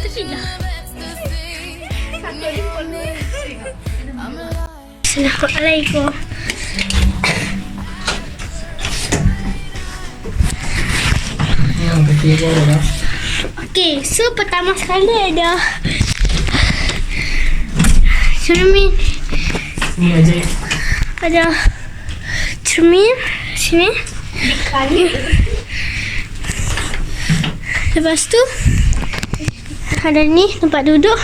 tersilah. Assalamualaikum. Okay, so pertama sekali ada cermin. Ni aja. Ada cermin sini. Lepas tu ada ni tempat duduk,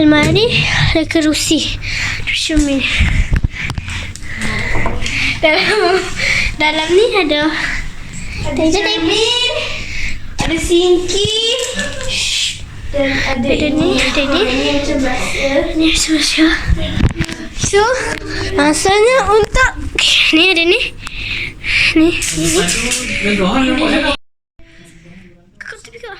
almari, ada kerusi, cermin. Dalam ni ada cermin, ada sinki, dan ada ni, ni macam so asalnya untuk ni ada ni. Kau tepi kau.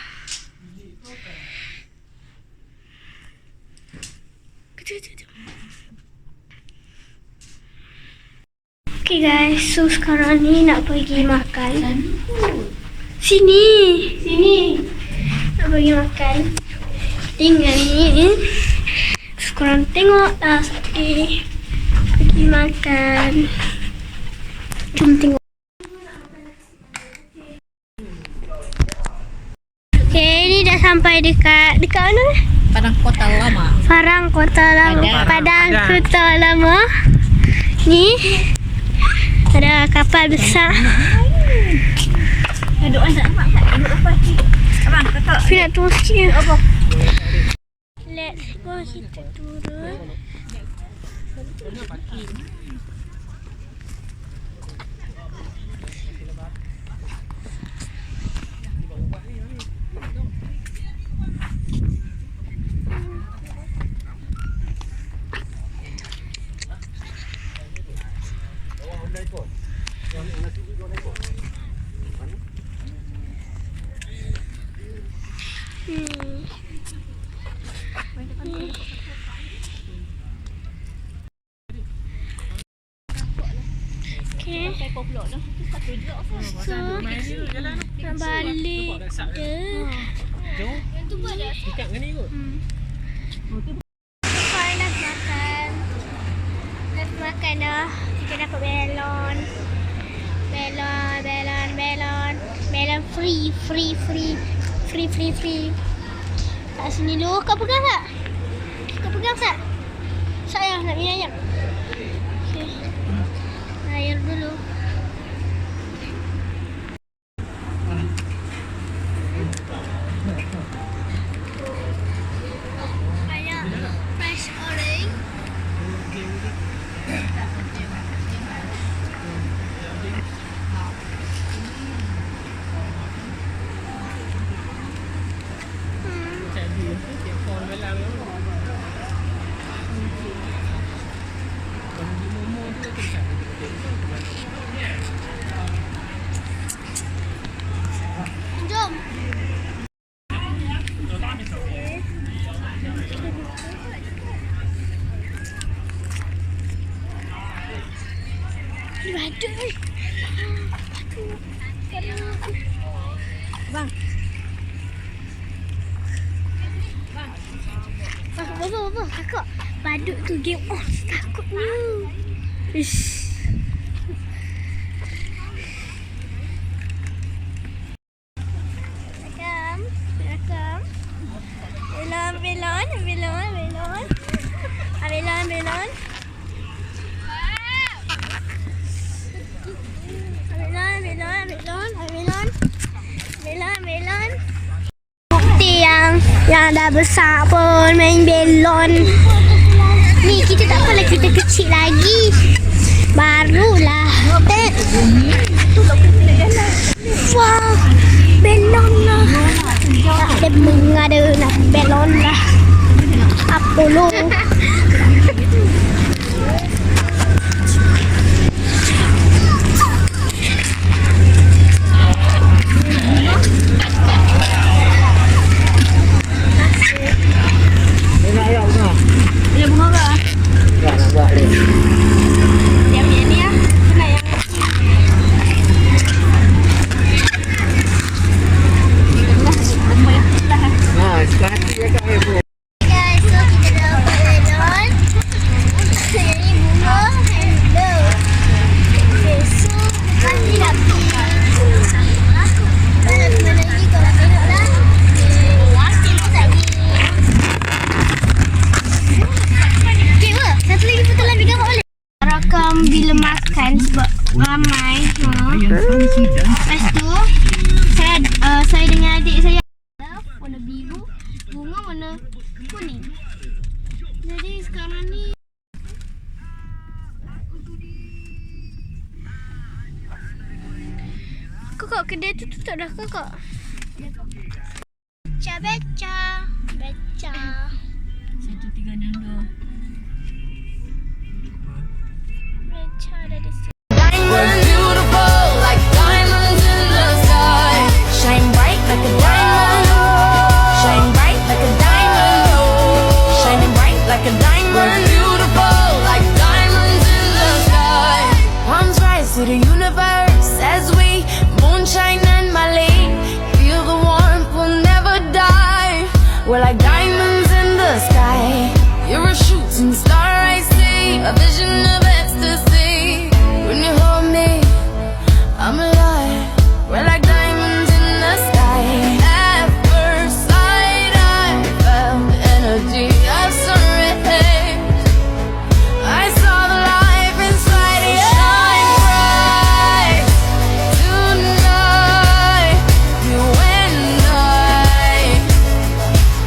Okay guys, so sekarang ni nak pergi makan. Sini. Nak pergi makan. Tinggal ni. Sekarang tengok dah pergi makan. Jom tengok. Okay, ni dah sampai dekat mana? Padang Kota Lama. Padang Kota Lama. Ni ada kapal besar. Duduk nampak tak? Duduk apa sih? Abang, kata. Tapi nak turun sikit. Apa? Let's go, kita turun. Okay. So, nak balik je. Dekat dengan ni kot. Sekarang dah makan. Dah makan dah. Kita dapat belon. Belon free. Kat sini dulu. Kau pegang tak? Sayang nak minum ayam. Okay. Air dulu. Ayam fresh orange. Jom. Bang. Apa? Kakak. Badut tu game on. Takutnya. Ish. Welcome. Belon. Belon. Bukti yang dah besar pun main belon. Ni kita tak apalah, kita kecil lagi. Barulah. Wow, belon lah. Ada mengada nak belon lah. Apollo. Sekarang Guys, so kita dapat melon. Ini bunga hello. Okay, so lepas ni nak pergi mana lagi kalau tengoklah. Okay, satu lagi putulan dia gambar boleh? Rakam bila makan sebab ramai. Lepas tu saya dengan adik saya warna biru, bunga warna kuning. Jadi sekarang ni kakak kedai tu tutup dah kakak. Beca. 132. Beca ada di sini. We're beautiful like diamonds in the sky. Shine bright like a diamond. Shine bright like a diamond. Shining bright like a diamond. We're beautiful like diamonds in the sky. Palms rise to the universe as we moonshine and Mali. Feel the warmth, we'll never die. We're like diamonds in the sky. You're a shooting star I see, a vision of ecstasy. When you hold me, I'm alive. We're like diamonds in the sky. At first sight, I felt the energy of sun rays. I saw the life inside you. Shine bright tonight. You and I,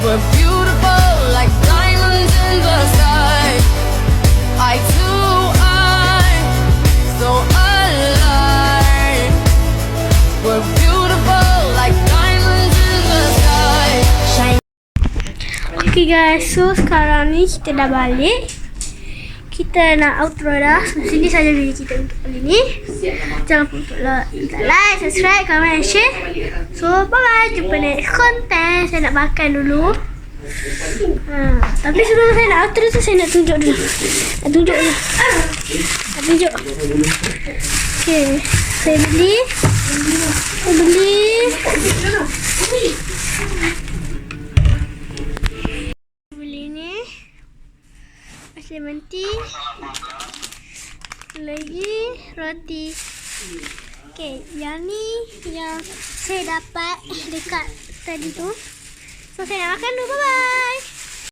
we're beautiful like diamonds in the sky. Eye to eye, so alive. We're beautiful like diamonds in the sky. Shine. Okay guys, so sekarang ni kita dah balik. Kita nak outro dah. Sini saja video kita untuk kali ni. Jangan lupa like, subscribe, comment, and share. So bye bye. Jumpa next konten. Saya nak makan dulu. Tapi sebelum saya nak outro tu, saya nak tunjuk dulu. Nak tunjuk. Okay, saya beli. Beli ni lemon tea, lagi roti. Okay, yang ni yang saya dapat dekat tadi tu. So saya nak makan dulu. Bye bye.